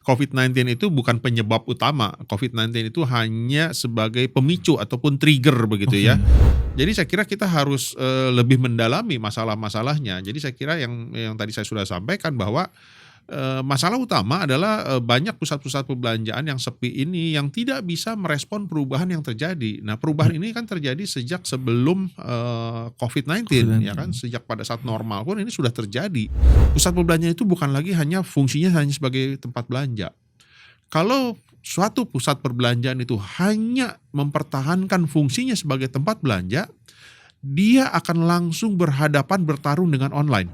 COVID-19 itu bukan penyebab utama. COVID-19 itu hanya sebagai pemicu ataupun trigger begitu ya. Jadi saya kira kita harus lebih mendalami masalah-masalahnya. Jadi saya kira yang tadi saya sudah sampaikan bahwa masalah utama adalah banyak pusat-pusat perbelanjaan yang sepi ini yang tidak bisa merespon perubahan yang terjadi. Nah, perubahan ini kan terjadi sejak sebelum COVID-19 ya kan, sejak pada saat normal pun ini sudah terjadi. Pusat perbelanjaan itu bukan lagi hanya fungsinya hanya sebagai tempat belanja. Kalau suatu pusat perbelanjaan itu hanya mempertahankan fungsinya sebagai tempat belanja, dia akan langsung bertarung dengan online.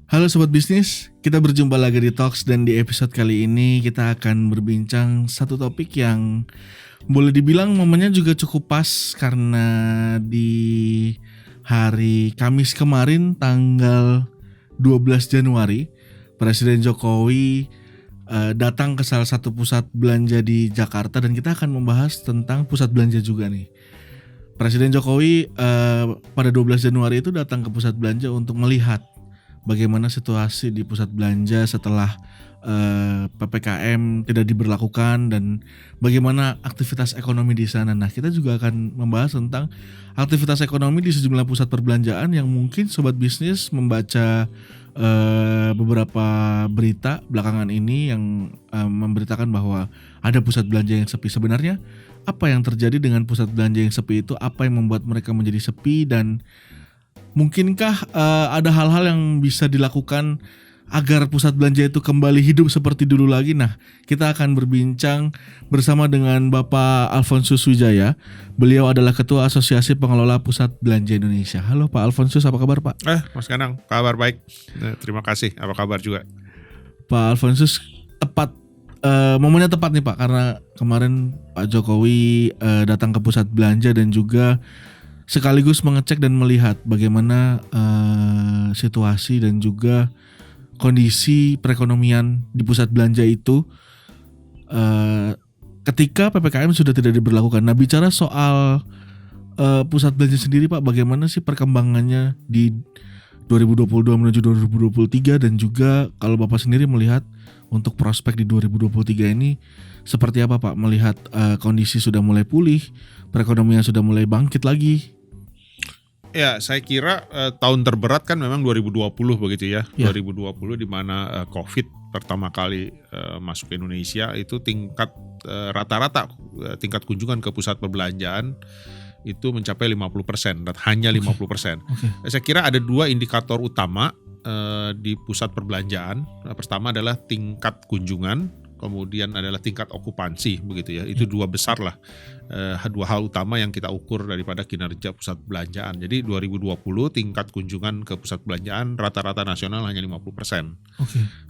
Halo Sobat Bisnis, kita berjumpa lagi di Talks dan di episode kali ini kita akan berbincang satu topik yang boleh dibilang momennya juga cukup pas karena di hari Kamis kemarin tanggal 12 Januari Presiden Jokowi datang ke salah satu pusat belanja di Jakarta dan kita akan membahas tentang pusat belanja juga nih. Presiden Jokowi pada 12 Januari itu datang ke pusat belanja untuk melihat bagaimana situasi di pusat belanja setelah PPKM tidak diberlakukan dan bagaimana aktivitas ekonomi di sana. Nah, kita juga akan membahas tentang aktivitas ekonomi di sejumlah pusat perbelanjaan yang mungkin Sobat Bisnis membaca beberapa berita belakangan ini yang memberitakan bahwa ada pusat belanja yang sepi. Sebenarnya apa yang terjadi dengan pusat belanja yang sepi itu? Apa yang membuat mereka menjadi sepi dan mungkinkah ada hal-hal yang bisa dilakukan agar pusat belanja itu kembali hidup seperti dulu lagi? Nah, kita akan berbincang bersama dengan Bapak Alfonsus Wijaya. Beliau adalah Ketua Asosiasi Pengelola Pusat Belanja Indonesia. Halo Pak Alfonsus, apa kabar Pak? Mas Kanang, kabar baik. Terima kasih, apa kabar juga? Pak Alfonsus, momennya tepat nih Pak, karena kemarin Pak Jokowi datang ke pusat belanja dan juga sekaligus mengecek dan melihat bagaimana situasi dan juga kondisi perekonomian di pusat belanja itu ketika PPKM sudah tidak diberlakukan. Nah, bicara soal pusat belanja sendiri Pak, bagaimana sih perkembangannya di 2022 menuju 2023 dan juga kalau Bapak sendiri melihat untuk prospek di 2023 ini seperti apa Pak? Melihat kondisi sudah mulai pulih, perekonomian sudah mulai bangkit lagi. Ya, saya kira tahun terberat kan memang 2020 begitu ya. 2020 di mana COVID pertama kali masuk ke Indonesia itu tingkat rata-rata tingkat kunjungan ke pusat perbelanjaan itu mencapai 50% dan hanya 50%. Saya kira ada dua indikator utama di pusat perbelanjaan. Pertama adalah tingkat kunjungan, kemudian adalah tingkat okupansi begitu ya. Itu dua besar lah, dua hal utama yang kita ukur daripada kinerja pusat perbelanjaan. Jadi 2020 tingkat kunjungan ke pusat perbelanjaan rata-rata nasional hanya 50%.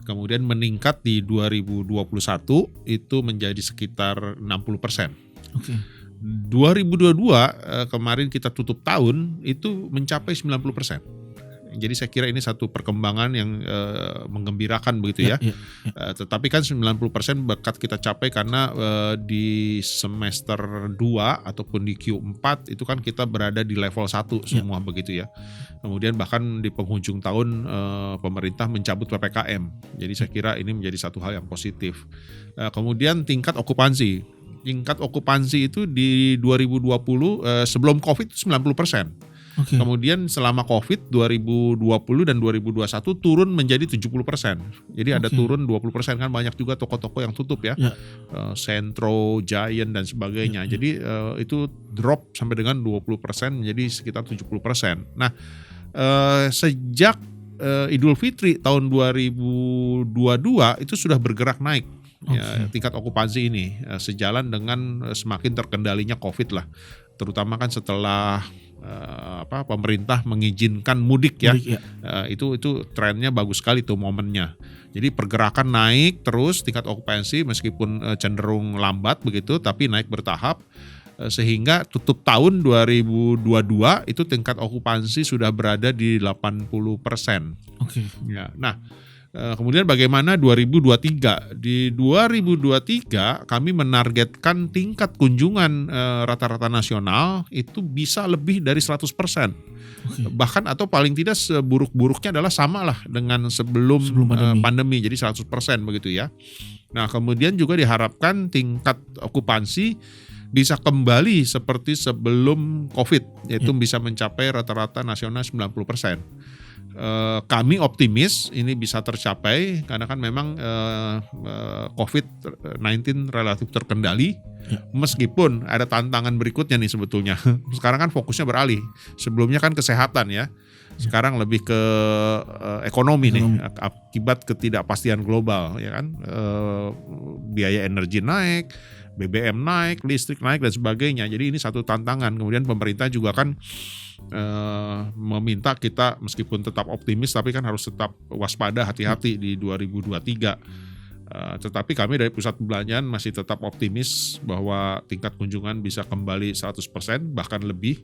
Kemudian meningkat di 2021 itu menjadi sekitar 60%. 2022 kemarin kita tutup tahun itu mencapai 90%. Jadi saya kira ini satu perkembangan yang menggembirakan begitu ya. Tetapi kan 90% berkat kita capai karena di semester 2 ataupun di Q4 itu kan kita berada di level 1 semua begitu ya. Kemudian bahkan di penghujung tahun pemerintah mencabut PPKM. Jadi saya kira ini menjadi satu hal yang positif. Kemudian tingkat okupansi. Tingkat okupansi itu di 2020 sebelum Covid 90%. Kemudian selama Covid 2020 dan 2021 turun menjadi 70%. Jadi ada turun 20%, kan banyak juga toko-toko yang tutup ya. Sentro, Giant dan sebagainya. Jadi itu drop sampai dengan 20% menjadi sekitar 70%. Nah, sejak Idul Fitri tahun 2022 itu sudah bergerak naik. Ya, tingkat okupansi ini sejalan dengan semakin terkendalinya Covid lah, terutama kan setelah pemerintah mengizinkan mudik ya. Itu trennya bagus sekali tuh momennya. Jadi pergerakan naik terus, tingkat okupansi meskipun cenderung lambat begitu tapi naik bertahap sehingga tutup tahun 2022 itu tingkat okupansi sudah berada di 80%. Ya, nah Kemudian bagaimana 2023? Di 2023 kami menargetkan tingkat kunjungan rata-rata nasional itu bisa lebih dari 100%. Bahkan atau paling tidak seburuk-buruknya adalah sama lah dengan sebelum pandemi, jadi 100% begitu ya. Nah kemudian juga diharapkan tingkat okupansi bisa kembali seperti sebelum COVID, yaitu bisa mencapai rata-rata nasional 90%. Kami optimis ini bisa tercapai karena kan memang COVID-19 relatif terkendali, meskipun ada tantangan berikutnya nih sebetulnya. Sekarang kan fokusnya beralih, sebelumnya kan kesehatan ya, sekarang lebih ke ekonomi nih akibat ketidakpastian global ya kan, biaya energi naik, BBM naik, listrik naik dan sebagainya. Jadi ini satu tantangan. Kemudian pemerintah juga kan meminta kita meskipun tetap optimis tapi kan harus tetap waspada, hati-hati di 2023. Tetapi kami dari pusat perbelanjaan masih tetap optimis bahwa tingkat kunjungan bisa kembali 100% bahkan lebih,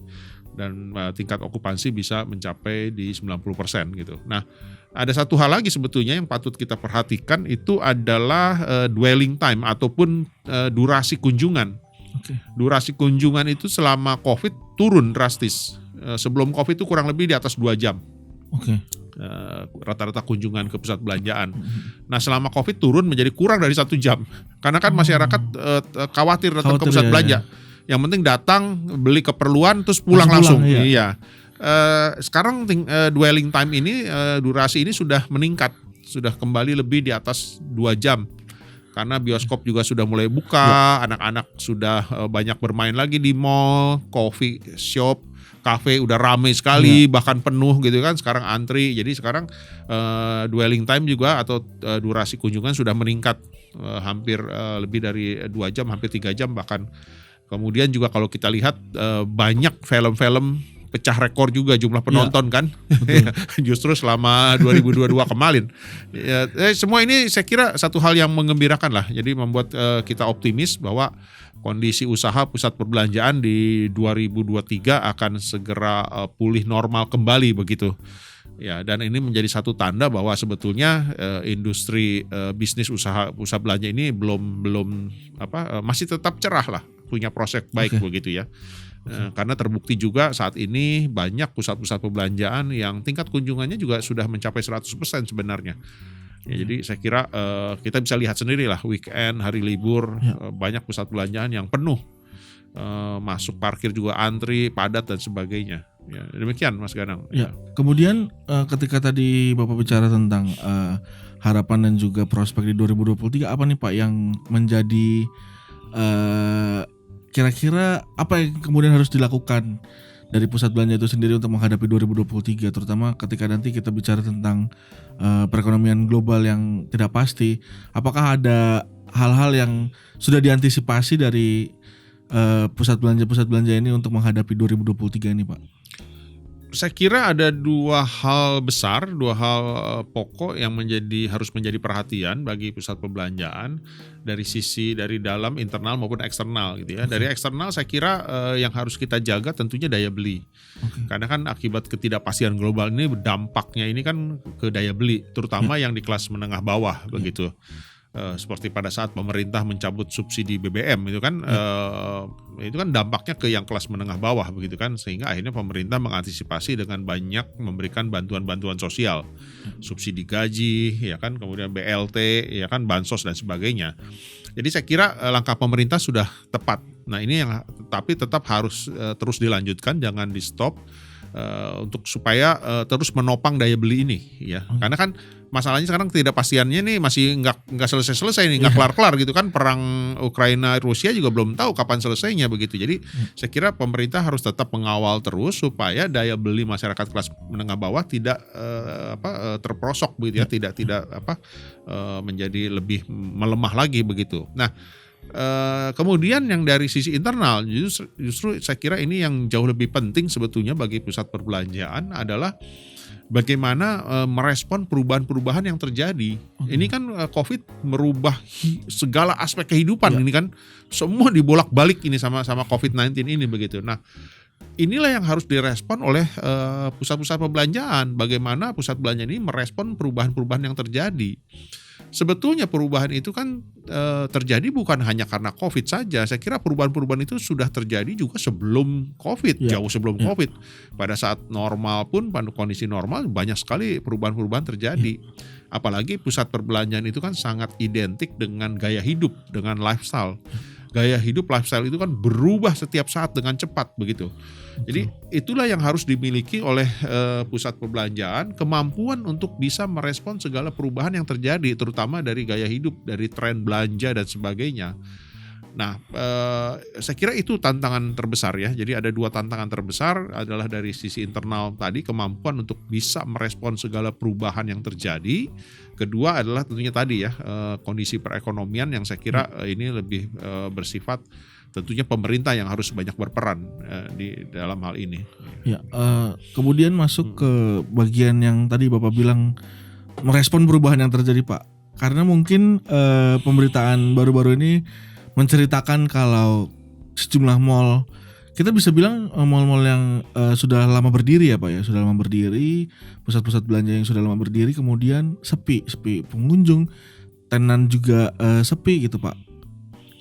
dan tingkat okupansi bisa mencapai di 90% gitu. Nah, ada satu hal lagi sebetulnya yang patut kita perhatikan, itu adalah dwelling time ataupun durasi kunjungan. Durasi kunjungan itu selama COVID turun drastis. Sebelum COVID itu kurang lebih di atas 2 jam. Rata-rata kunjungan ke pusat belanjaan. Nah selama COVID turun menjadi kurang dari 1 jam. Karena kan masyarakat khawatir datang ke pusat belanja. Yang penting datang, beli keperluan, terus pulang langsung. Iya. Sekarang dwelling time ini, durasi ini sudah meningkat. Sudah kembali lebih di atas 2 jam. Karena bioskop juga sudah mulai buka, anak-anak sudah banyak bermain lagi di mall, coffee shop, kafe udah ramai sekali, bahkan penuh gitu kan, sekarang antri. Jadi sekarang dwelling time juga atau durasi kunjungan sudah meningkat, hampir lebih dari 2 jam, hampir 3 jam bahkan. Kemudian juga kalau kita lihat banyak film-film pecah rekor juga jumlah penonton kan, justru selama 2022 kemarin. Semua ini saya kira satu hal yang menggembirakan lah, jadi membuat kita optimis bahwa kondisi usaha pusat perbelanjaan di 2023 akan segera pulih normal kembali begitu. Ya, dan ini menjadi satu tanda bahwa sebetulnya industri bisnis usaha pusat belanja ini belum masih tetap cerah lah, punya prospek baik begitu ya. Karena terbukti juga saat ini banyak pusat-pusat perbelanjaan yang tingkat kunjungannya juga sudah mencapai 100% sebenarnya. Ya, jadi saya kira kita bisa lihat sendiri lah, weekend, hari libur, banyak pusat perbelanjaan yang penuh, masuk parkir juga antri, padat dan sebagainya. Ya, demikian Mas Ganang. Ya. Kemudian ketika tadi Bapak bicara tentang harapan dan juga prospek di 2023, apa nih Pak yang menjadi kira-kira apa yang kemudian harus dilakukan dari pusat belanja itu sendiri untuk menghadapi 2023, terutama ketika nanti kita bicara tentang perekonomian global yang tidak pasti. Apakah ada hal-hal yang sudah diantisipasi dari pusat belanja ini untuk menghadapi 2023 ini Pak? Saya kira ada 2 hal besar, 2 hal pokok yang harus menjadi perhatian bagi pusat perbelanjaan dari dalam internal maupun eksternal gitu ya. Dari eksternal saya kira yang harus kita jaga tentunya daya beli. Karena kan akibat ketidakpastian global ini dampaknya ini kan ke daya beli, terutama yang di kelas menengah bawah begitu. Seperti pada saat pemerintah mencabut subsidi BBM itu kan dampaknya ke yang kelas menengah bawah begitu kan, sehingga akhirnya pemerintah mengantisipasi dengan banyak memberikan bantuan-bantuan sosial, subsidi gaji ya kan, kemudian BLT ya kan, bansos dan sebagainya. Jadi saya kira langkah pemerintah sudah tepat. Nah ini yang tapi tetap harus terus dilanjutkan, jangan di stop. Untuk supaya terus menopang daya beli ini ya, karena kan masalahnya sekarang ketidakpastiannya nih masih nggak selesai nih, nggak kelar gitu kan, perang Ukraina Rusia juga belum tahu kapan selesainya begitu. Jadi saya kira pemerintah harus tetap mengawal terus supaya daya beli masyarakat kelas menengah bawah tidak terperosok begitu ya, tidak menjadi lebih melemah lagi begitu. Nah kemudian yang dari sisi internal justru saya kira ini yang jauh lebih penting sebetulnya bagi pusat perbelanjaan adalah bagaimana merespon perubahan-perubahan yang terjadi. Ini kan COVID merubah segala aspek kehidupan ini kan, semua dibolak-balik ini sama COVID-19 ini begitu. Nah inilah yang harus direspon oleh pusat-pusat perbelanjaan. Bagaimana pusat belanja ini merespon perubahan-perubahan yang terjadi. Sebetulnya perubahan itu kan terjadi bukan hanya karena COVID saja. Saya kira perubahan-perubahan itu sudah terjadi juga sebelum COVID, jauh sebelum COVID. Pada saat normal pun, pada kondisi normal banyak sekali perubahan-perubahan terjadi. Apalagi pusat perbelanjaan itu kan sangat identik dengan gaya hidup, dengan lifestyle. Gaya hidup lifestyle itu kan berubah setiap saat dengan cepat begitu. Jadi itulah yang harus dimiliki oleh pusat perbelanjaan, kemampuan untuk bisa merespon segala perubahan yang terjadi, terutama dari gaya hidup, dari tren belanja dan sebagainya. Nah, saya kira itu tantangan terbesar ya. Jadi ada dua tantangan terbesar, adalah dari sisi internal tadi, kemampuan untuk bisa merespon segala perubahan yang terjadi. Kedua adalah tentunya tadi ya, kondisi perekonomian yang saya kira ini lebih bersifat tentunya pemerintah yang harus banyak berperan di dalam hal ini. Ya, kemudian masuk ke bagian yang tadi Bapak bilang merespon perubahan yang terjadi, Pak. Karena mungkin pemberitaan baru-baru ini menceritakan kalau sejumlah mall, kita bisa bilang mall-mall yang sudah lama berdiri ya Pak ya, sudah lama berdiri, pusat-pusat belanja yang sudah lama berdiri kemudian sepi pengunjung, tenan juga sepi gitu Pak.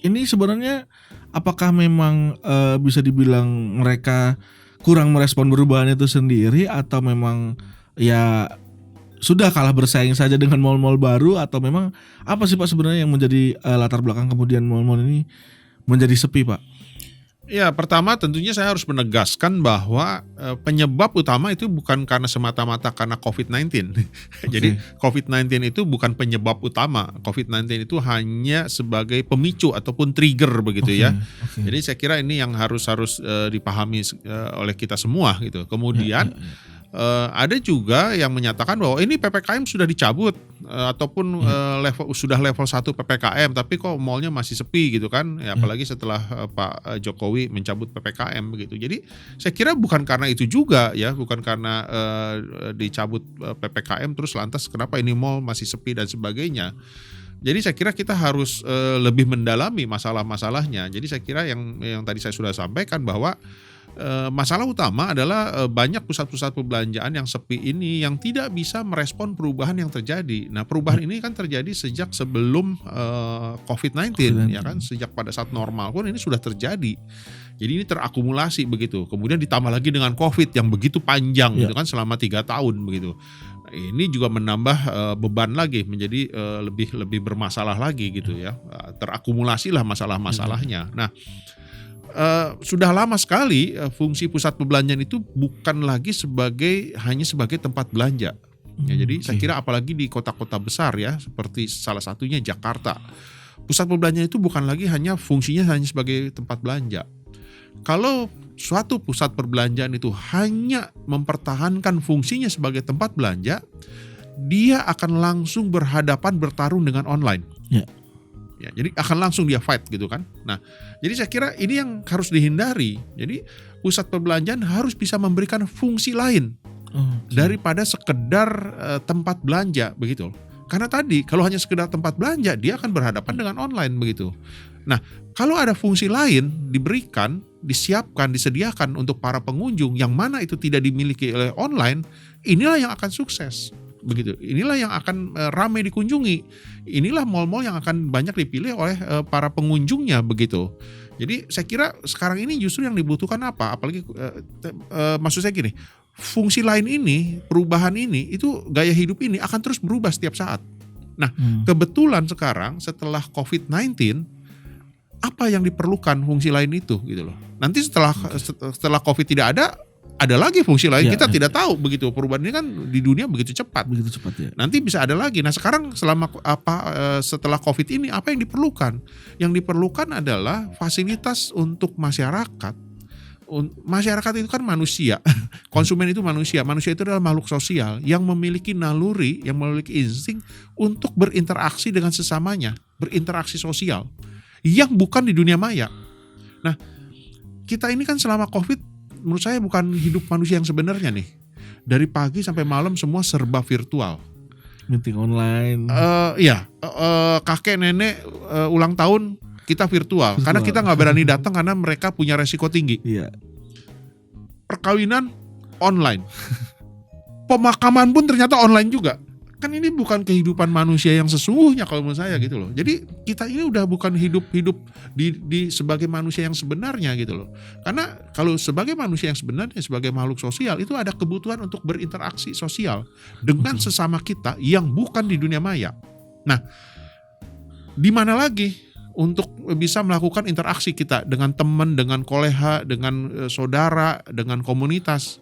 Ini sebenarnya apakah memang bisa dibilang mereka kurang merespon perubahan itu sendiri, atau memang ya sudah kalah bersaing saja dengan mall-mall baru, atau memang apa sih Pak sebenarnya yang menjadi latar belakang kemudian mall-mall ini menjadi sepi Pak? Ya, pertama tentunya saya harus menegaskan bahwa penyebab utama itu bukan karena semata-mata karena COVID-19. Jadi COVID-19 itu bukan penyebab utama. COVID-19 itu hanya sebagai pemicu ataupun trigger begitu ya. Jadi saya kira ini yang harus dipahami oleh kita semua gitu. Kemudian ada juga yang menyatakan bahwa ini PPKM sudah dicabut ataupun sudah level 1 PPKM, tapi kok mallnya masih sepi gitu kan ya, apalagi setelah Pak Jokowi mencabut PPKM begitu. Jadi saya kira bukan karena itu juga ya, bukan karena dicabut PPKM terus lantas kenapa ini mall masih sepi dan sebagainya. Jadi saya kira kita harus lebih mendalami masalah-masalahnya. Jadi saya kira yang tadi saya sudah sampaikan bahwa masalah utama adalah banyak pusat-pusat perbelanjaan yang sepi ini yang tidak bisa merespon perubahan yang terjadi. Nah, perubahan ini kan terjadi sejak sebelum COVID-19 ya kan, sejak pada saat normal pun ini sudah terjadi. Jadi ini terakumulasi begitu. Kemudian ditambah lagi dengan COVID yang begitu panjang gitu kan, selama 3 tahun begitu. Ini juga menambah beban lagi, menjadi lebih bermasalah lagi gitu ya. Terakumulasilah masalah-masalahnya. Nah, sudah lama sekali fungsi pusat perbelanjaan itu bukan lagi hanya sebagai tempat belanja. Ya, jadi saya kira apalagi di kota-kota besar ya, seperti salah satunya Jakarta, pusat perbelanjaan itu bukan lagi fungsinya hanya sebagai tempat belanja. Kalau suatu pusat perbelanjaan itu hanya mempertahankan fungsinya sebagai tempat belanja, dia akan langsung bertarung dengan online. Ya, jadi akan langsung dia fight gitu kan. Nah, jadi saya kira ini yang harus dihindari. Jadi pusat perbelanjaan harus bisa memberikan fungsi lain daripada sekedar tempat belanja begitu. Karena tadi kalau hanya sekedar tempat belanja, dia akan berhadapan dengan online begitu. Nah, kalau ada fungsi lain diberikan, disiapkan, disediakan untuk para pengunjung yang mana itu tidak dimiliki oleh online, inilah yang akan sukses. Begitu. Inilah yang akan ramai dikunjungi. Inilah mal-mal yang akan banyak dipilih oleh para pengunjungnya begitu. Jadi saya kira sekarang ini justru yang dibutuhkan apa? Apalagi maksud saya gini, fungsi lain ini, perubahan ini, itu gaya hidup ini akan terus berubah setiap saat. Nah, kebetulan sekarang setelah COVID-19, apa yang diperlukan fungsi lain itu gitu loh. Nanti setelah COVID tidak ada lagi fungsi lain, kita tidak tahu begitu. Perubahan ini kan di dunia begitu cepat ya. Nanti bisa ada lagi. Nah, sekarang setelah COVID ini apa yang diperlukan? Yang diperlukan adalah fasilitas untuk masyarakat. Masyarakat itu kan manusia. Konsumen itu manusia. Manusia itu adalah makhluk sosial yang memiliki naluri, yang memiliki insting untuk berinteraksi dengan sesamanya, berinteraksi sosial yang bukan di dunia maya. Nah, kita ini kan selama COVID menurut saya bukan hidup manusia yang sebenarnya nih. Dari pagi sampai malam semua serba virtual. Meeting online. Kakek nenek ulang tahun kita virtual. Karena kita nggak berani datang karena mereka punya resiko tinggi. Iya. perkawinan online. Pemakaman pun ternyata online juga. Kan ini bukan kehidupan manusia yang sesungguhnya kalau menurut saya gitu loh. Jadi kita ini udah bukan hidup di sebagai manusia yang sebenarnya gitu loh. Karena kalau sebagai manusia yang sebenarnya, sebagai makhluk sosial, itu ada kebutuhan untuk berinteraksi sosial dengan sesama kita yang bukan di dunia maya. Nah, di mana lagi untuk bisa melakukan interaksi kita dengan teman, dengan kolega, dengan saudara, dengan komunitas?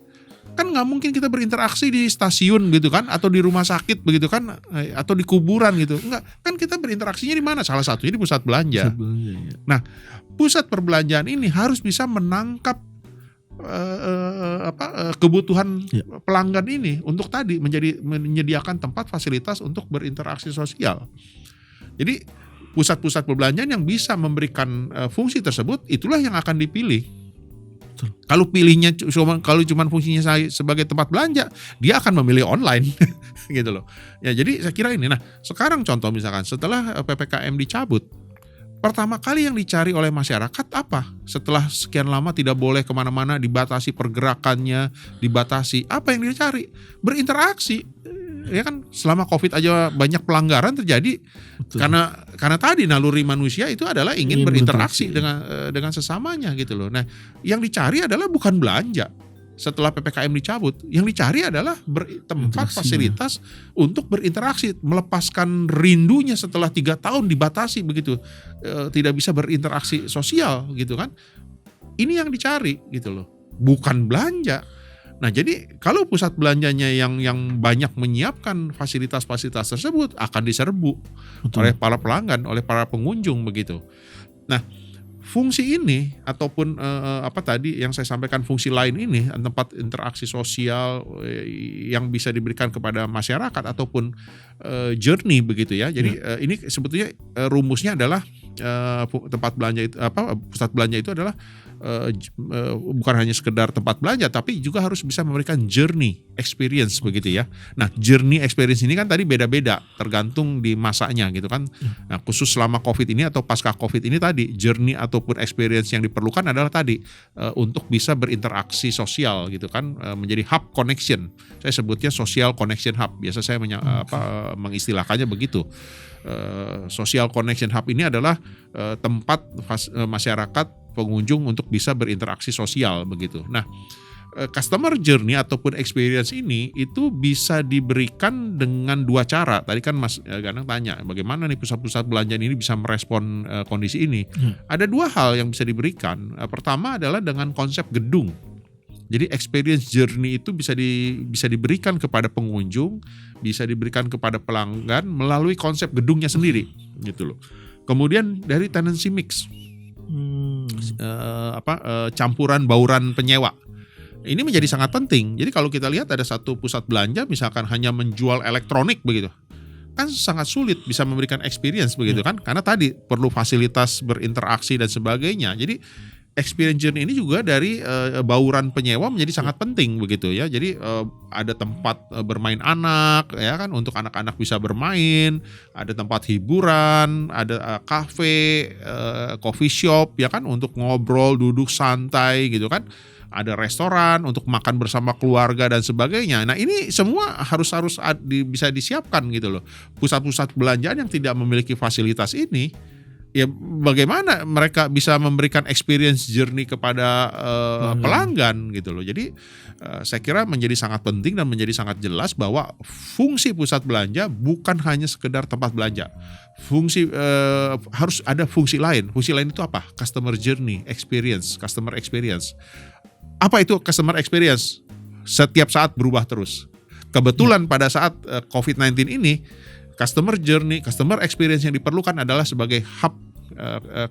Kan nggak mungkin kita berinteraksi di stasiun gitu kan, atau di rumah sakit begitu kan, atau di kuburan gitu. Enggak, kan kita berinteraksinya di mana? Salah satunya di pusat belanja. Ya. Nah, pusat perbelanjaan ini harus bisa menangkap kebutuhan pelanggan ini untuk tadi menyediakan tempat fasilitas untuk berinteraksi sosial. Jadi pusat-pusat perbelanjaan yang bisa memberikan fungsi tersebut, itulah yang akan dipilih. Kalau pilihnya kalau cuma fungsinya saya sebagai tempat belanja, dia akan memilih online gitu loh. Ya, jadi saya kira ini. Nah, sekarang contoh misalkan setelah PPKM dicabut, pertama kali yang dicari oleh masyarakat apa? Setelah sekian lama tidak boleh kemana-mana, dibatasi pergerakannya, dibatasi, apa yang dia cari? Berinteraksi. Ya kan, selama COVID aja banyak pelanggaran terjadi. Betul. Karena tadi naluri manusia itu adalah ingin berinteraksi dengan sesamanya gitu loh. Nah, yang dicari adalah bukan belanja. Setelah PPKM dicabut, yang dicari adalah tempat fasilitas untuk berinteraksi, melepaskan rindunya setelah 3 tahun dibatasi begitu, tidak bisa berinteraksi sosial gitu kan. Ini yang dicari gitu loh, bukan belanja. Nah, jadi kalau pusat belanjanya yang banyak menyiapkan fasilitas-fasilitas tersebut akan diserbu oleh para pelanggan, oleh para pengunjung begitu. Nah, fungsi ini ataupun tadi yang saya sampaikan, fungsi lain ini, tempat interaksi sosial yang bisa diberikan kepada masyarakat ataupun journey begitu ya. Jadi ini sebetulnya rumusnya adalah tempat belanja itu pusat belanja itu adalah bukan hanya sekedar tempat belanja, tapi juga harus bisa memberikan journey experience begitu ya. Nah, journey experience ini kan tadi beda-beda tergantung di masanya gitu kan. Nah, khusus selama COVID ini atau pasca COVID ini tadi, journey ataupun experience yang diperlukan adalah tadi untuk bisa berinteraksi sosial gitu kan, menjadi hub connection. Saya sebutnya social connection hub. Biasa saya mengistilahkannya begitu. Social connection hub ini adalah tempat masyarakat pengunjung untuk bisa berinteraksi sosial begitu. Nah, customer journey ataupun experience ini itu bisa diberikan dengan 2 cara. Tadi kan Mas Ganang tanya bagaimana nih pusat-pusat belanjaan ini bisa merespon kondisi ini. Ada 2 hal yang bisa diberikan. Pertama adalah dengan konsep gedung. Jadi experience journey itu bisa diberikan kepada pengunjung, bisa diberikan kepada pelanggan melalui konsep gedungnya sendiri gitu loh. Kemudian dari tenancy mix. Campuran bauran penyewa. Ini menjadi sangat penting. Jadi kalau kita lihat ada satu pusat belanja misalkan hanya menjual elektronik begitu, kan sangat sulit bisa memberikan experience begitu kan, karena tadi perlu fasilitas berinteraksi dan sebagainya. Jadi experience journey ini juga dari bauran penyewa menjadi sangat penting begitu ya. Jadi ada tempat bermain anak ya kan, untuk anak-anak bisa bermain, ada tempat hiburan, ada kafe, coffee shop ya kan, untuk ngobrol, duduk santai gitu kan. Ada restoran untuk makan bersama keluarga dan sebagainya. Nah, ini semua harus bisa disiapkan gitu loh. Pusat-pusat belanjaan yang tidak memiliki fasilitas ini, ya bagaimana mereka bisa memberikan experience journey kepada pelanggan gitu loh. Jadi saya kira menjadi sangat penting dan menjadi sangat jelas bahwa fungsi pusat belanja bukan hanya sekedar tempat belanja. Fungsi harus ada fungsi lain. Fungsi lain itu apa? Customer journey, experience, customer experience. Apa itu customer experience? Setiap saat berubah terus. Kebetulan pada saat COVID-19 ini, customer journey, customer experience yang diperlukan adalah sebagai hub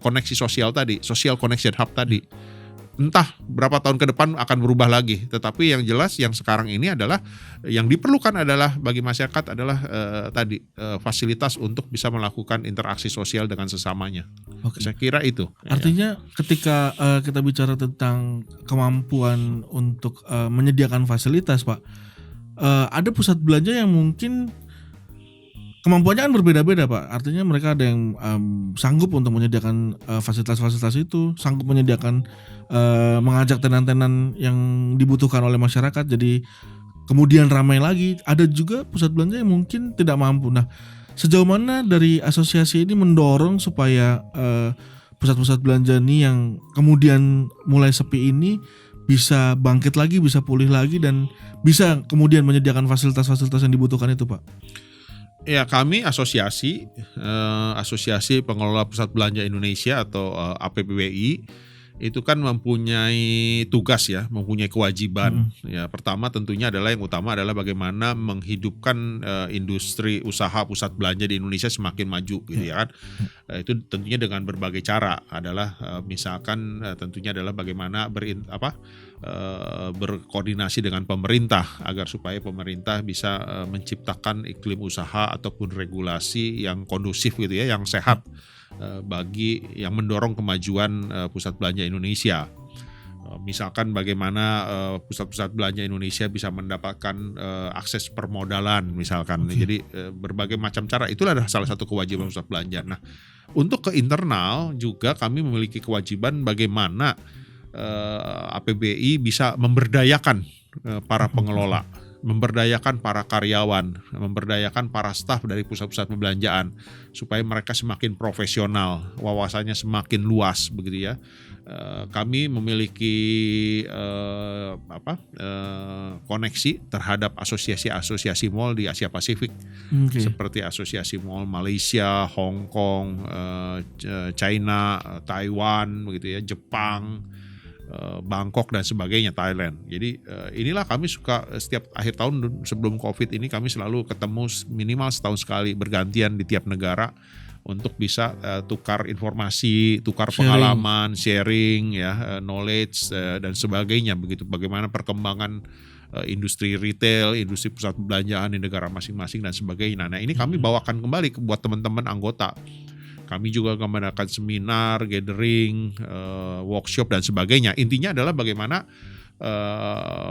koneksi sosial tadi, social connection hub tadi. Entah berapa tahun ke depan akan berubah lagi, tetapi yang jelas yang sekarang ini adalah yang diperlukan adalah bagi masyarakat adalah fasilitas untuk bisa melakukan interaksi sosial dengan sesamanya. Oke. Saya kira itu. Artinya ketika kita bicara tentang kemampuan untuk menyediakan fasilitas, Pak, ada pusat belanja yang mungkin kemampuannya kan berbeda-beda Pak. Artinya mereka ada yang sanggup untuk menyediakan fasilitas-fasilitas itu, sanggup menyediakan mengajak tenan-tenan yang dibutuhkan oleh masyarakat. Jadi kemudian ramai lagi. Ada juga pusat belanja yang mungkin tidak mampu. Nah, sejauh mana dari asosiasi ini mendorong supaya pusat-pusat belanja ini yang kemudian mulai sepi ini bisa bangkit lagi, bisa pulih lagi, dan bisa kemudian menyediakan fasilitas-fasilitas yang dibutuhkan itu Pak? Ya, kami asosiasi Pengelola Pusat Belanja Indonesia atau APBI itu kan mempunyai tugas ya, mempunyai kewajiban. Ya, pertama tentunya adalah yang utama adalah bagaimana menghidupkan industri usaha pusat belanja di Indonesia semakin maju gitu ya kan. Itu tentunya dengan berbagai cara adalah misalkan tentunya adalah bagaimana berkoordinasi dengan pemerintah agar supaya pemerintah bisa menciptakan iklim usaha ataupun regulasi yang kondusif gitu ya, yang sehat bagi yang mendorong kemajuan pusat belanja Indonesia. Misalkan bagaimana pusat-pusat belanja Indonesia bisa mendapatkan akses permodalan misalkan. Jadi berbagai macam cara, itulah salah satu kewajiban pusat belanja. Nah, untuk ke internal juga kami memiliki kewajiban bagaimana APBI bisa memberdayakan para pengelola, memberdayakan para karyawan, memberdayakan para staf dari pusat-pusat perbelanjaan supaya mereka semakin profesional, wawasannya semakin luas begitu ya. Kami memiliki koneksi terhadap asosiasi-asosiasi mall di Asia Pasifik, seperti Asosiasi Mall Malaysia, Hong Kong, China, Taiwan begitu ya, Jepang, Bangkok dan sebagainya, Thailand. Jadi inilah kami suka setiap akhir tahun sebelum COVID ini kami selalu ketemu minimal setahun sekali bergantian di tiap negara untuk bisa tukar informasi, tukar pengalaman, sharing ya, knowledge dan sebagainya begitu. Bagaimana perkembangan industri retail, industri pusat perbelanjaan di negara masing-masing dan sebagainya. Nah, ini kami bawakan kembali buat teman-teman anggota. Kami juga mengadakan seminar, gathering, workshop dan sebagainya. Intinya adalah bagaimana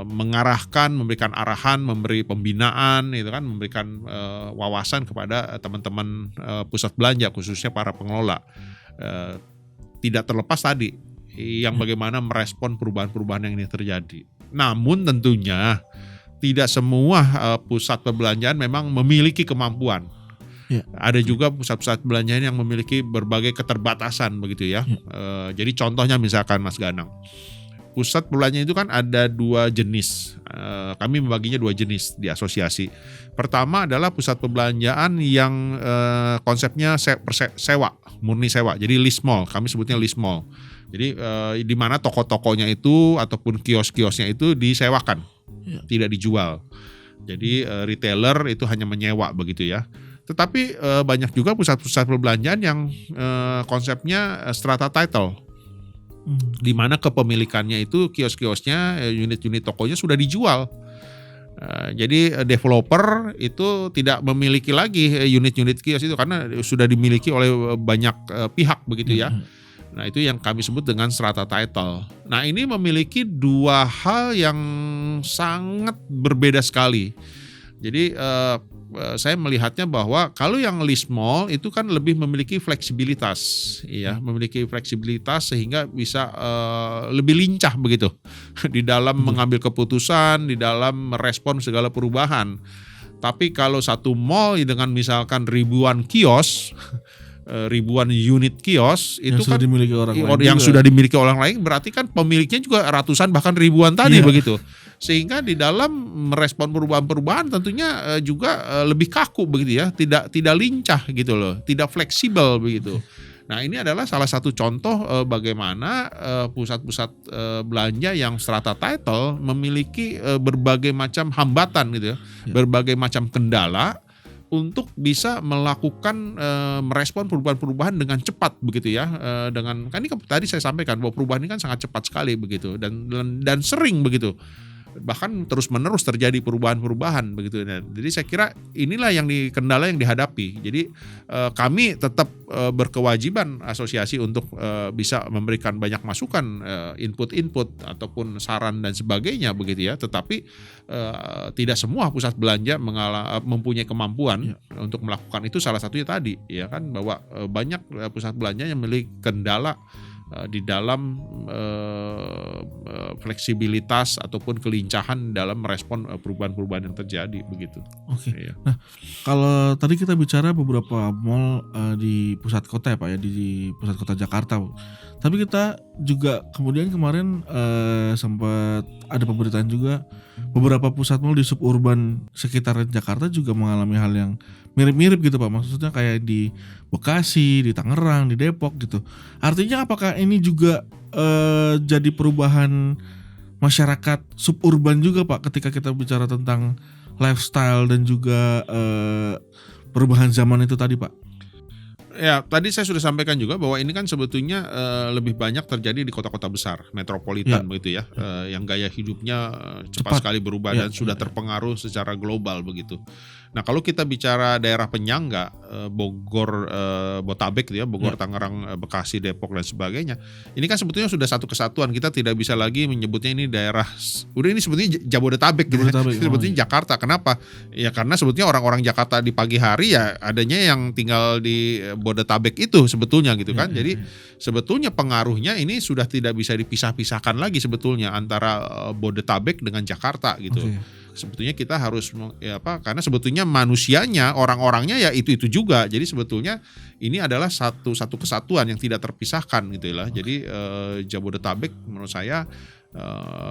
mengarahkan, memberikan arahan, memberi pembinaan, itu kan, memberikan wawasan kepada teman-teman pusat belanja, khususnya para pengelola. Tidak terlepas tadi yang bagaimana merespon perubahan-perubahan yang ini terjadi. Namun tentunya tidak semua pusat perbelanjaan memang memiliki kemampuan. Ya. Ada juga pusat-pusat perbelanjaan yang memiliki berbagai keterbatasan begitu ya. Jadi contohnya misalkan Mas Ganang, pusat perbelanjaan itu kan ada dua jenis. Kami membaginya dua jenis di asosiasi. Pertama adalah pusat perbelanjaan yang konsepnya sewa, murni sewa. Jadi lease mall, kami sebutnya lease mall. Jadi di mana toko-tokonya itu ataupun kios-kiosnya itu disewakan, tidak dijual. Jadi retailer itu hanya menyewa begitu ya. Tetapi banyak juga pusat-pusat perbelanjaan yang konsepnya strata title, di mana kepemilikannya itu kios-kiosnya, unit-unit tokonya sudah dijual. Jadi developer itu tidak memiliki lagi unit-unit kios itu karena sudah dimiliki oleh banyak pihak begitu ya. Nah, itu yang kami sebut dengan strata title. Nah, ini memiliki dua hal yang sangat berbeda sekali. Jadi saya melihatnya bahwa kalau yang lease mall itu kan lebih memiliki fleksibilitas, ya, memiliki fleksibilitas sehingga bisa lebih lincah begitu di dalam mengambil keputusan, di dalam merespon segala perubahan. Tapi kalau satu mall dengan misalkan ribuan kios, ribuan unit kios itu kan yang sudah dimiliki orang lain, berarti kan pemiliknya juga ratusan bahkan ribuan tadi begitu. Sehingga di dalam merespon perubahan-perubahan tentunya juga lebih kaku begitu ya, tidak lincah gitu loh, tidak fleksibel begitu. Nah, ini adalah salah satu contoh bagaimana pusat-pusat belanja yang strata title memiliki berbagai macam hambatan gitu ya, berbagai macam kendala untuk bisa melakukan merespon perubahan-perubahan dengan cepat begitu ya, dengan kan ini tadi saya sampaikan bahwa perubahan ini kan sangat cepat sekali begitu dan sering begitu. bahkan terus-menerus terjadi perubahan-perubahan begitu. Nah, jadi saya kira inilah kendala yang dihadapi. Jadi kami tetap berkewajiban asosiasi untuk bisa memberikan banyak masukan, input-input ataupun saran dan sebagainya begitu ya. Tetapi tidak semua pusat belanja mempunyai kemampuan untuk melakukan itu. Salah satunya tadi ya kan, bahwa banyak pusat belanja yang memiliki kendala di dalam fleksibilitas ataupun kelincahan dalam merespon perubahan-perubahan yang terjadi begitu. Oke. Iya. Nah, kalau tadi kita bicara beberapa mall di pusat kota ya Pak ya, di pusat kota Jakarta. Tapi kita juga kemudian kemarin sempat ada pemberitaan juga beberapa pusat mall di suburban sekitar Jakarta juga mengalami hal yang mirip-mirip gitu Pak. Maksudnya kayak di Bekasi, di Tangerang, di Depok gitu. Artinya apakah ini juga jadi perubahan masyarakat suburban juga Pak, ketika kita bicara tentang lifestyle dan juga perubahan zaman itu tadi Pak? Ya, tadi saya sudah sampaikan juga bahwa ini kan sebetulnya lebih banyak terjadi di kota-kota besar, metropolitan begitu ya, yang gaya hidupnya cepat sekali berubah dan sudah terpengaruh secara global begitu. Nah, kalau kita bicara daerah penyangga, Bogor, Botabek gitu ya, Bogor, Tangerang, Bekasi, Depok dan sebagainya, ini kan sebetulnya sudah satu kesatuan. Kita tidak bisa lagi menyebutnya ini daerah, udah ini sebetulnya Jabodetabek gitu. Sebetulnya Jakarta. Kenapa? Ya karena sebetulnya orang-orang Jakarta di pagi hari ya adanya yang tinggal di Bodetabek itu sebetulnya gitu kan. Jadi sebetulnya pengaruhnya ini sudah tidak bisa dipisah-pisahkan lagi sebetulnya antara Bodetabek dengan Jakarta gitu. Sebetulnya kita harus karena sebetulnya manusianya, orang-orangnya ya itu juga. Jadi sebetulnya ini adalah satu kesatuan yang tidak terpisahkan gitu lah. Jadi Jabodetabek menurut saya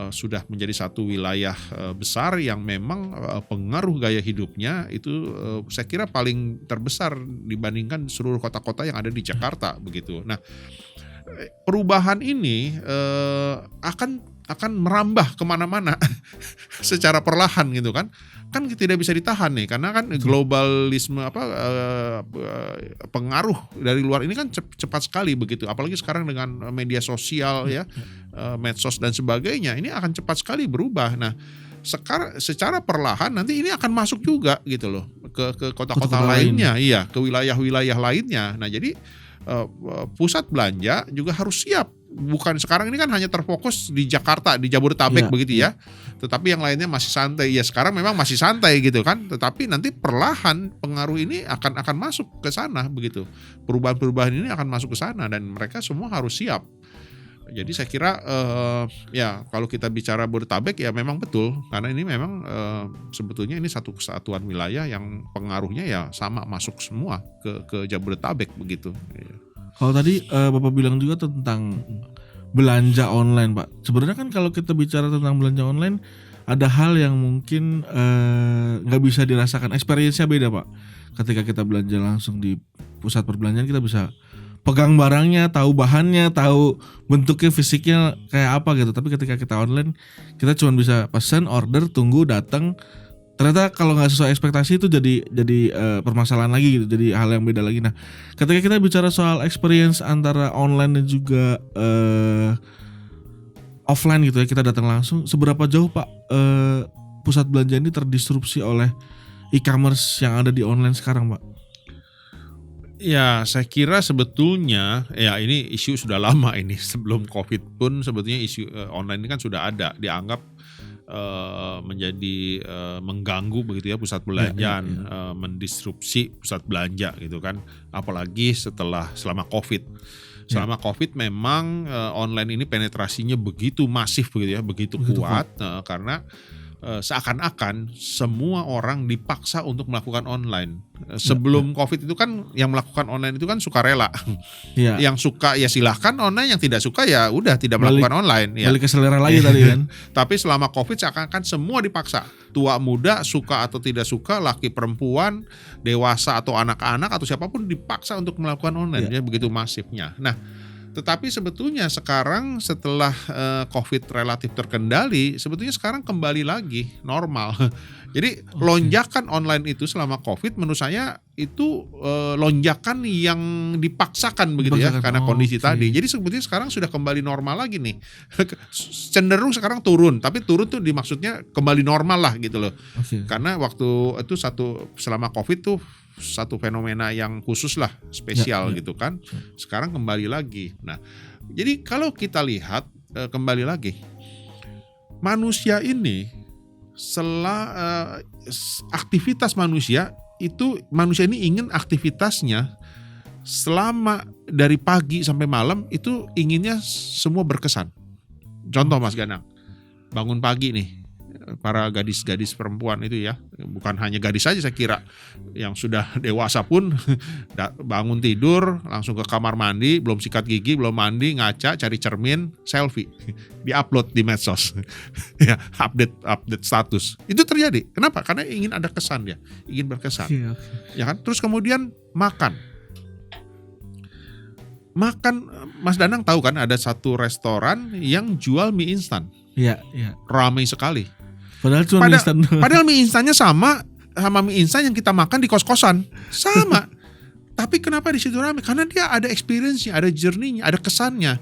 sudah menjadi satu wilayah besar yang memang pengaruh gaya hidupnya itu saya kira paling terbesar dibandingkan seluruh kota-kota yang ada di Jakarta begitu. Nah, perubahan ini akan merambah kemana-mana secara perlahan gitu kan tidak bisa ditahan nih, karena kan globalisme pengaruh dari luar ini kan cepat sekali begitu, apalagi sekarang dengan media sosial ya, medsos dan sebagainya, ini akan cepat sekali berubah. Nah, secara perlahan nanti ini akan masuk juga gitu loh ke kota-kota lainnya, iya, ke wilayah-wilayah lainnya. Nah, jadi pusat belanja juga harus siap. Bukan sekarang ini kan hanya terfokus di Jakarta, di Jabodetabek begitu ya. Tetapi yang lainnya masih santai. Ya sekarang memang masih santai gitu kan. Tetapi nanti perlahan pengaruh ini akan masuk ke sana begitu. Perubahan-perubahan ini akan masuk ke sana dan mereka semua harus siap. Jadi saya kira ya kalau kita bicara Bodetabek ya memang betul, karena ini memang sebetulnya ini satu kesatuan wilayah yang pengaruhnya ya sama masuk semua ke Jabodetabek begitu. Kalau tadi Bapak bilang juga tentang belanja online Pak. Sebenarnya kan kalau kita bicara tentang belanja online, ada hal yang mungkin gak bisa dirasakan. Experience-nya beda Pak. Ketika kita belanja langsung di pusat perbelanjaan, kita bisa pegang barangnya, tahu bahannya, tahu bentuknya, fisiknya kayak apa gitu. Tapi ketika kita online, kita cuma bisa pesan, order, tunggu, datang. Ternyata kalau nggak sesuai ekspektasi itu jadi permasalahan lagi gitu, jadi hal yang beda lagi. Nah, ketika kita bicara soal experience antara online dan juga offline gitu ya, kita datang langsung, seberapa jauh Pak pusat belanja ini terdisrupsi oleh e-commerce yang ada di online sekarang Pak? Ya, saya kira sebetulnya ya ini isu sudah lama ini, sebelum COVID pun sebetulnya isu online ini kan sudah ada, dianggap menjadi mengganggu begitu ya pusat perbelanjaan, mendisrupsi pusat belanja gitu kan, apalagi selama COVID. Selama COVID memang online ini penetrasinya begitu masif begitu ya, begitu kuat. Karena seakan-akan semua orang dipaksa untuk melakukan online. Sebelum COVID itu kan yang melakukan online itu kan sukarela. Yang suka ya silahkan online, yang tidak suka ya udah tidak melakukan online. Balik ke selera lagi tadi kan. Tapi selama COVID seakan-akan semua dipaksa. Tua muda, suka atau tidak suka, laki perempuan, dewasa atau anak-anak atau siapapun dipaksa untuk melakukan online. Ya begitu masifnya. Nah, Tetapi sebetulnya sekarang setelah COVID relatif terkendali, sebetulnya sekarang kembali lagi normal. Jadi lonjakan online itu selama COVID menurut saya itu lonjakan yang dipaksakan begitu ya, karena kondisi tadi. Jadi sebetulnya sekarang sudah kembali normal lagi nih. Cenderung sekarang turun, tapi turun tuh dimaksudnya kembali normal lah gitu loh. Karena waktu itu selama COVID tuh satu fenomena yang khusus lah, spesial gitu kan. Sekarang kembali lagi. Nah, jadi kalau kita lihat kembali lagi, manusia ini aktivitas manusia ini ingin aktivitasnya selama dari pagi sampai malam itu inginnya semua berkesan. Contoh Mas Ganang, bangun pagi nih, para gadis-gadis perempuan itu ya, bukan hanya gadis saja saya kira, yang sudah dewasa pun bangun tidur langsung ke kamar mandi, belum sikat gigi, belum mandi, ngaca, cari cermin, selfie, diupload di medsos, ya update status. Itu terjadi. Kenapa? Karena ingin ada kesan dia, ingin berkesan, ya kan. Terus kemudian makan, Mas Danang tahu kan ada satu restoran yang jual mie instan. Iya. Ramai sekali. Padahal mie instannya sama mie instan yang kita makan di kos-kosan. Sama. Tapi kenapa di situ ramai? Karena dia ada experience-nya, ada journey-nya, ada kesannya.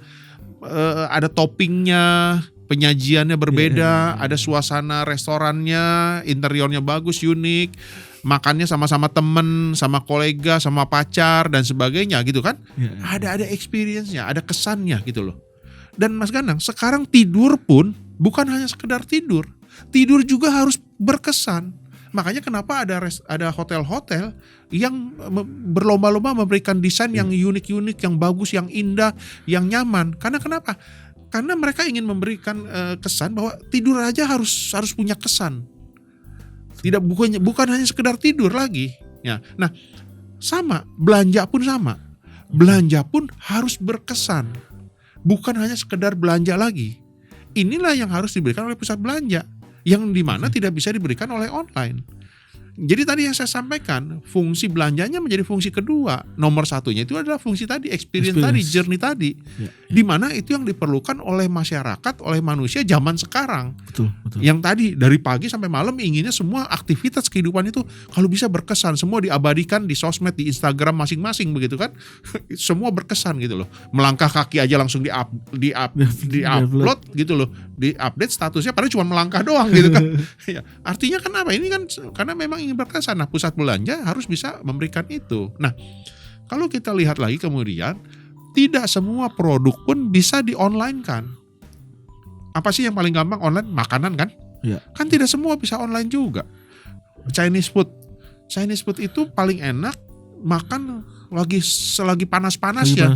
Ada toppingnya, penyajiannya berbeda, ada suasana restorannya, interiornya bagus, unik. Makannya sama-sama temen, sama kolega, sama pacar dan sebagainya gitu kan. Ada experience-nya, ada kesannya gitu loh. Dan Mas Ganang, sekarang tidur pun bukan hanya sekedar tidur. Tidur juga harus berkesan. Makanya kenapa ada hotel-hotel yang berlomba-lomba memberikan desain yang unik-unik, yang bagus, yang indah, yang nyaman. Karena kenapa? Karena mereka ingin memberikan kesan bahwa tidur aja harus punya kesan. Bukan hanya sekedar tidur lagi. Ya. Nah, sama, belanja pun sama. Belanja pun harus berkesan. Bukan hanya sekedar belanja lagi. Inilah yang harus diberikan oleh pusat belanja, yang dimana tidak bisa diberikan oleh online. Jadi tadi yang saya sampaikan, fungsi belanjanya menjadi fungsi kedua. Nomor satunya itu adalah fungsi tadi, experience tadi, journey tadi. Dimana itu yang diperlukan oleh masyarakat, oleh manusia zaman sekarang. Betul. Yang tadi dari pagi sampai malam inginnya semua aktivitas kehidupan itu kalau bisa berkesan, semua diabadikan di sosmed, di Instagram masing-masing begitu kan. Semua berkesan gitu loh. Melangkah kaki aja langsung di-upload gitu loh. Di-update statusnya padahal cuma melangkah doang gitu kan. Ya, artinya kenapa? Ini kan karena memang ingin berkesan. Nah, pusat belanja harus bisa memberikan itu. Nah, kalau kita lihat lagi kemudian, tidak semua produk pun bisa di-online kan. Apa sih yang paling gampang online? Makanan kan? Kan tidak semua bisa online juga. Chinese food itu paling enak makan selagi panas-panasnya.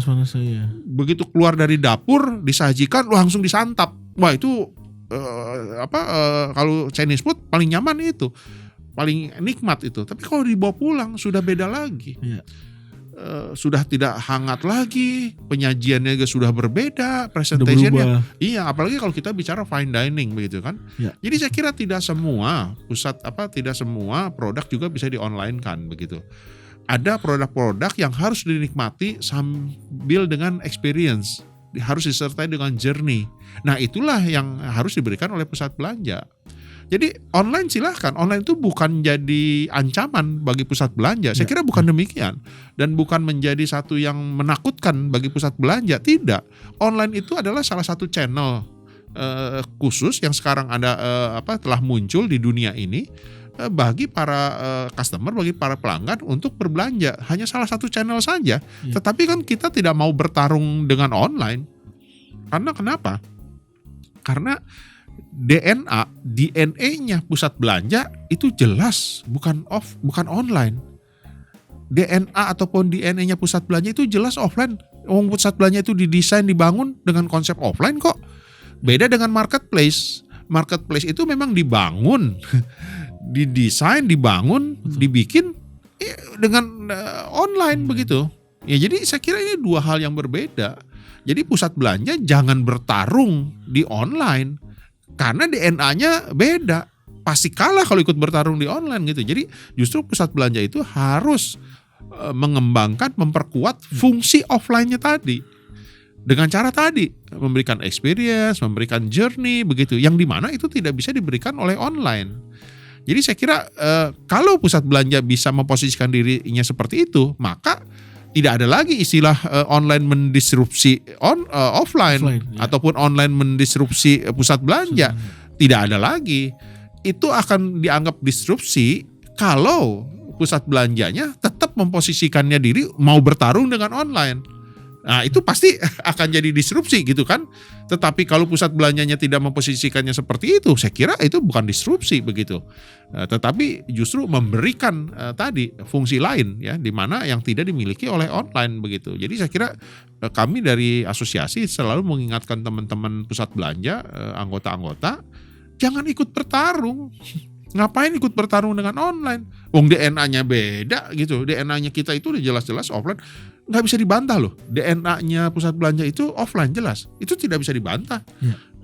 Begitu keluar dari dapur disajikan langsung disantap. Wah, itu kalau Chinese food paling nyaman itu. Paling nikmat itu. Tapi kalau dibawa pulang sudah beda lagi. Sudah tidak hangat lagi, penyajiannya juga sudah berbeda, presentationnya. Iya, apalagi kalau kita bicara fine dining begitu kan. Jadi saya kira tidak semua produk juga bisa di-online kan begitu. Ada produk-produk yang harus dinikmati sambil dengan experience, harus disertai dengan journey. Nah, itulah yang harus diberikan oleh pusat belanja. Jadi online silahkan, online itu bukan jadi ancaman bagi pusat belanja. Saya kira bukan demikian. Dan bukan menjadi satu yang menakutkan bagi pusat belanja, tidak. Online itu adalah salah satu channel khusus yang sekarang telah muncul di dunia ini bagi para customer, bagi para pelanggan untuk berbelanja. Hanya salah satu channel saja. Tetapi kan kita tidak mau bertarung dengan online. Karena kenapa? Karena DNA-nya pusat belanja itu jelas bukan online. DNA ataupun DNA-nya pusat belanja itu jelas offline. Pusat belanja itu didesain, dibangun dengan konsep offline kok. Beda dengan marketplace. Marketplace itu memang dibangun, didesain, dibangun, dibikin dengan online begitu. Ya, jadi saya kira ini dua hal yang berbeda. Jadi pusat belanja jangan bertarung di online. Karena DNA-nya beda, pasti kalah kalau ikut bertarung di online gitu. Jadi justru pusat belanja itu harus mengembangkan, memperkuat fungsi offline-nya tadi. dengan cara tadi memberikan experience, memberikan journey begitu, yang dimana itu tidak bisa diberikan oleh online. Jadi saya kira kalau pusat belanja bisa memposisikan dirinya seperti itu, maka tidak ada lagi istilah online mendisrupsi offline ya. ataupun online mendisrupsi pusat belanja. Tidak ada lagi. Itu akan dianggap disrupsi kalau pusat belanjanya tetap memposisikannya diri mau bertarung dengan online. Nah itu pasti akan jadi disrupsi gitu kan. Tetapi kalau pusat belanjanya tidak memposisikannya seperti itu, saya kira itu bukan disrupsi begitu. Tetapi justru memberikan tadi fungsi lain ya, di mana yang tidak dimiliki oleh online begitu. Jadi saya kira kami dari asosiasi selalu mengingatkan teman-teman pusat belanja, anggota-anggota, jangan ikut bertarung. Ngapain ikut bertarung dengan online? Wong DNA-nya beda gitu. DNA-nya kita itu udah jelas-jelas offline. Nggak bisa dibantah loh. DNA-nya pusat belanja itu offline jelas. Itu tidak bisa dibantah.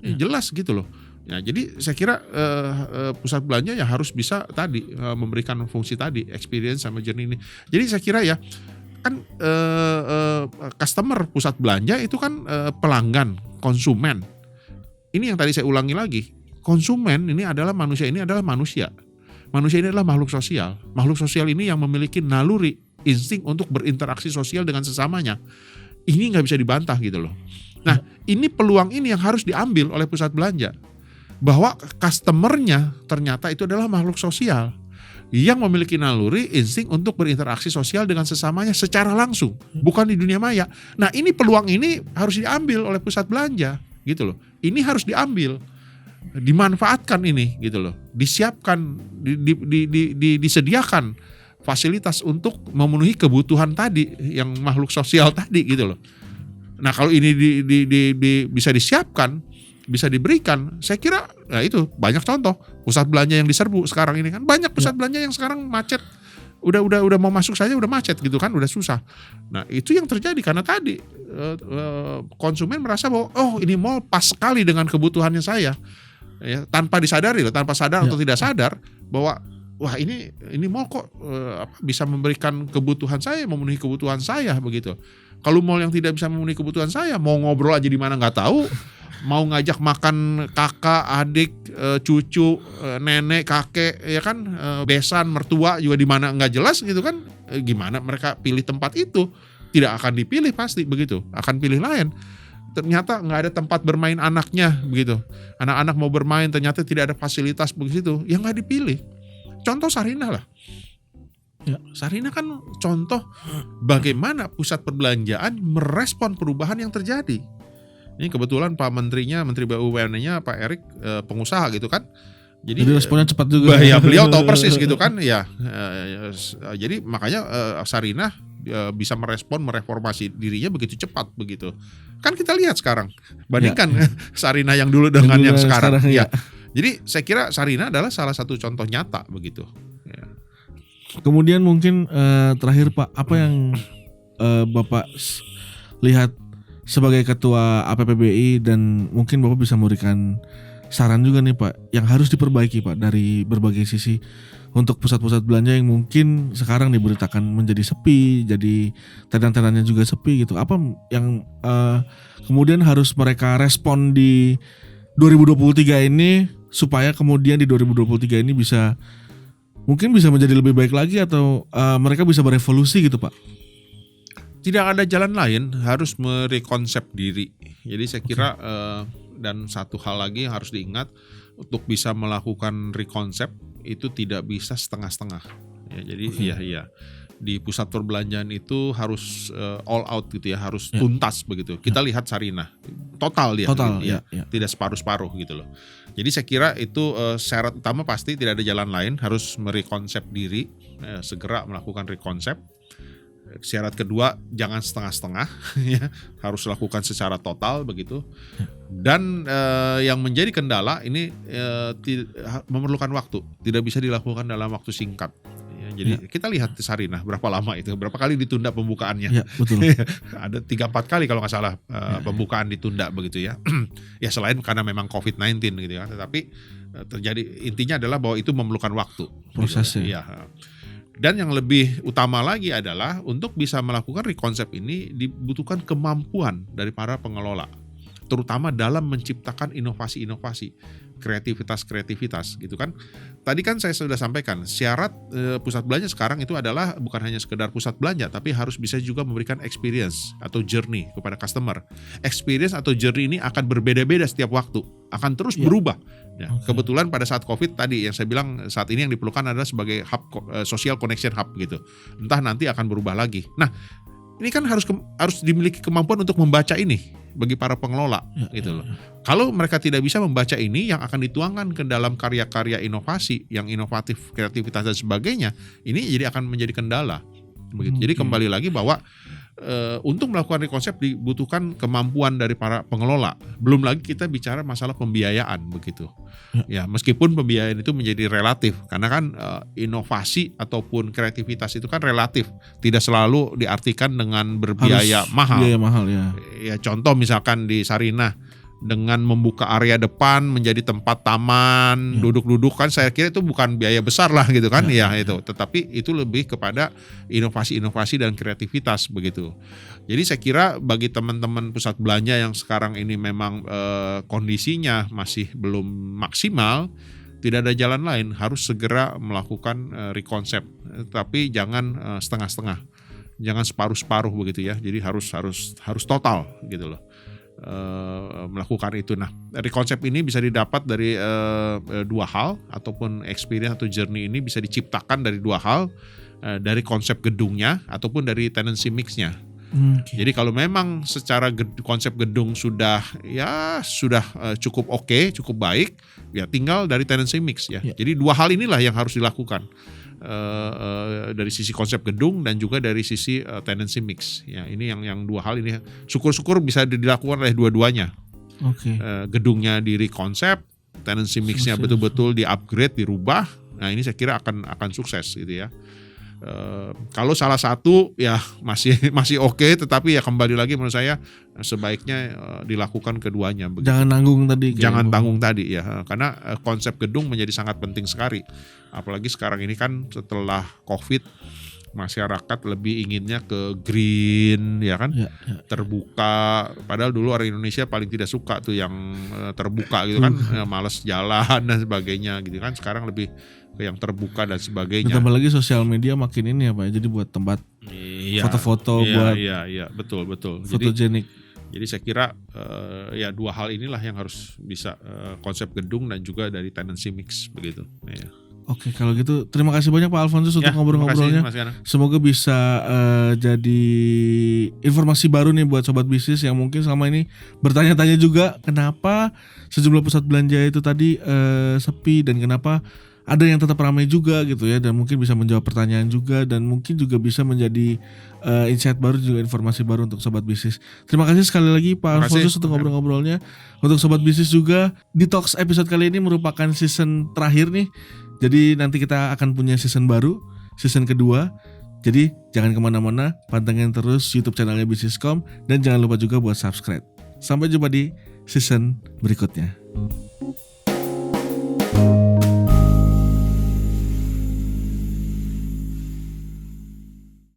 Jelas gitu loh. Ya, jadi saya kira pusat belanja ya harus bisa tadi memberikan fungsi tadi, experience sama journey ini. Jadi saya kira ya kan customer pusat belanja itu kan pelanggan, konsumen. Ini yang tadi saya ulangi lagi. Konsumen ini adalah manusia, ini adalah manusia. Manusia ini adalah makhluk sosial. Makhluk sosial ini yang memiliki naluri, insting untuk berinteraksi sosial dengan sesamanya. Ini nggak bisa dibantah gitu loh. Nah, ini peluang ini yang harus diambil oleh pusat belanja. Bahwa customernya ternyata itu adalah makhluk sosial yang memiliki naluri, insting untuk berinteraksi sosial dengan sesamanya secara langsung, bukan di dunia maya. Nah, ini peluang ini harus diambil oleh pusat belanja gitu loh. Ini harus diambil. Dimanfaatkan ini gitu loh, disiapkan, disediakan fasilitas untuk memenuhi kebutuhan tadi yang makhluk sosial tadi gitu loh. Nah kalau ini bisa disiapkan, bisa diberikan, saya kira nah itu banyak contoh pusat belanja yang diserbu sekarang ini kan, banyak pusat belanja yang sekarang macet, udah mau masuk saja udah macet gitu kan, udah susah. Nah itu yang terjadi karena tadi konsumen merasa bahwa oh ini mall pas sekali dengan kebutuhannya saya. Ya, tanpa disadari loh, tanpa sadar atau tidak sadar bahwa wah ini mall kok bisa memberikan kebutuhan saya, memenuhi kebutuhan saya begitu. Kalau mall yang tidak bisa memenuhi kebutuhan saya, mau ngobrol aja di mana nggak tahu, mau ngajak makan kakak, adik, cucu, nenek, kakek, ya kan, besan, mertua juga di mana nggak jelas gitu kan, gimana mereka pilih tempat itu? Tidak akan dipilih pasti begitu, akan pilih lain. Ternyata nggak ada tempat bermain anaknya begitu. Anak-anak mau bermain ternyata tidak ada fasilitas begitu, ya nggak dipilih. Contoh Sarinah lah. Ya, Sarinah kan contoh bagaimana pusat perbelanjaan merespon perubahan yang terjadi. Ini kebetulan Pak Menterinya, Menteri BUMN-nya Pak Erik pengusaha gitu kan. Jadi responnya cepat juga. Ya beliau tahu persis gitu kan. Ya, jadi makanya Sarinah bisa merespon, mereformasi dirinya begitu cepat begitu. Kan kita lihat sekarang, bandingkan Sarinah yang dulu dengan yang sekarang. Ya. Jadi saya kira Sarinah adalah salah satu contoh nyata begitu. Ya. Kemudian mungkin terakhir Pak, apa yang Bapak lihat sebagai Ketua APPBI dan mungkin Bapak bisa memberikan saran juga nih Pak, yang harus diperbaiki Pak dari berbagai sisi untuk pusat-pusat belanja yang mungkin sekarang diberitakan menjadi sepi, jadi tenan-tenannya juga sepi gitu. Apa yang kemudian harus mereka respon di 2023 ini supaya kemudian di 2023 ini bisa mungkin bisa menjadi lebih baik lagi atau mereka bisa berevolusi gitu Pak? Tidak ada jalan lain, harus merekonsep diri. Jadi saya kira dan satu hal lagi yang harus diingat, untuk bisa melakukan rekonsep itu tidak bisa setengah-setengah. Ya, jadi iya di pusat perbelanjaan itu harus all out gitu ya, harus tuntas begitu. Kita lihat Sarinah total dia, tidak separuh-separuh gitu loh. Jadi saya kira itu syarat utama pasti tidak ada jalan lain, harus merekonsep diri, segera melakukan rekonsep. Syarat kedua jangan setengah-setengah, ya, harus lakukan secara total begitu. Dan yang menjadi kendala ini memerlukan waktu, tidak bisa dilakukan dalam waktu singkat. Ya, jadi kita lihat Sarinah berapa lama itu, berapa kali ditunda pembukaannya. Ya, betul. Ada 3-4 kali kalau nggak salah pembukaan ditunda begitu ya. Ya selain karena memang COVID-19 gitu ya, tetapi terjadi intinya adalah bahwa itu memerlukan waktu. Prosesnya. Gitu. Ya. Dan yang lebih utama lagi adalah untuk bisa melakukan rekonsep ini dibutuhkan kemampuan dari para pengelola, terutama dalam menciptakan inovasi-inovasi, kreativitas gitu kan. Tadi kan saya sudah sampaikan, syarat pusat belanja sekarang itu adalah bukan hanya sekedar pusat belanja, tapi harus bisa juga memberikan experience atau journey kepada customer. Experience atau journey ini akan berbeda-beda setiap waktu, akan terus berubah. Ya, kebetulan pada saat COVID tadi yang saya bilang, saat ini yang diperlukan adalah sebagai hub, social connection hub gitu. Entah nanti akan berubah lagi. Nah, ini kan harus dimiliki kemampuan untuk membaca ini bagi para pengelola gitu loh. Kalau mereka tidak bisa membaca ini, yang akan dituangkan ke dalam karya-karya inovasi yang inovatif, kreativitas dan sebagainya, ini jadi akan menjadi kendala begitu. Jadi kembali lagi bahwa untuk melakukan rekonsep dibutuhkan kemampuan dari para pengelola. Belum lagi kita bicara masalah pembiayaan begitu. Ya, meskipun pembiayaan itu menjadi relatif, karena kan inovasi ataupun kreativitas itu kan relatif, tidak selalu diartikan dengan berbiaya mahal. Biaya mahal ya. Ya, contoh misalkan di Sarinah dengan membuka area depan menjadi tempat taman, duduk-duduk, kan saya kira itu bukan biaya besar lah gitu kan, itu. Tetapi itu lebih kepada inovasi-inovasi dan kreativitas begitu. Jadi saya kira bagi teman-teman pusat belanja yang sekarang ini memang kondisinya masih belum maksimal, tidak ada jalan lain, harus segera melakukan rekonsep. Tapi jangan setengah-setengah, jangan separuh-separuh begitu ya. Jadi harus total gitu loh. Melakukan itu. Nah, dari konsep ini bisa didapat dari dua hal, ataupun experience atau journey ini bisa diciptakan dari dua hal, dari konsep gedungnya ataupun dari tenancy mix-nya. Jadi kalau memang secara konsep gedung sudah cukup oke, cukup baik, ya tinggal dari tenancy mix ya. Jadi dua hal inilah yang harus dilakukan. Dari sisi konsep gedung dan juga dari sisi tenancy mix. Ya, ini yang dua hal ini syukur-syukur bisa dilakukan oleh dua-duanya. Gedungnya di rekonsep, tenancy mix-nya betul-betul di-upgrade, dirubah. Nah, ini saya kira akan sukses gitu ya. Kalau salah satu ya masih oke, tetapi ya kembali lagi menurut saya sebaiknya dilakukan keduanya begitu. Jangan tanggung tadi ya, karena konsep gedung menjadi sangat penting sekali, apalagi sekarang ini kan setelah COVID masyarakat lebih inginnya ke green ya kan, terbuka, padahal dulu orang Indonesia paling tidak suka tuh yang terbuka gitu kan, malas jalan dan sebagainya gitu kan. Sekarang lebih ke yang terbuka dan sebagainya. Ditambah lagi sosial media makin ini ya Pak, jadi buat tempat foto-foto, buat betul fotogenik. Jadi saya kira ya dua hal inilah yang harus bisa, konsep gedung dan juga dari tenancy mix begitu ya. Oke, kalau gitu terima kasih banyak Pak Alfonsus untuk ngobrol-ngobrolnya. Semoga bisa jadi informasi baru nih buat sobat bisnis yang mungkin selama ini bertanya-tanya juga kenapa sejumlah pusat belanja itu tadi sepi, dan kenapa ada yang tetap ramai juga gitu ya, dan mungkin bisa menjawab pertanyaan juga, dan mungkin juga bisa menjadi insight baru, juga informasi baru untuk sobat bisnis. Terima kasih sekali lagi Pak Alfonsus untuk ngobrol-ngobrolnya. Untuk sobat bisnis juga, Detox episode kali ini merupakan season terakhir nih. Jadi nanti kita akan punya season baru, season kedua. Jadi jangan kemana-mana, pantengin terus YouTube channelnya Bisniscom, dan jangan lupa juga buat subscribe. Sampai jumpa di season berikutnya.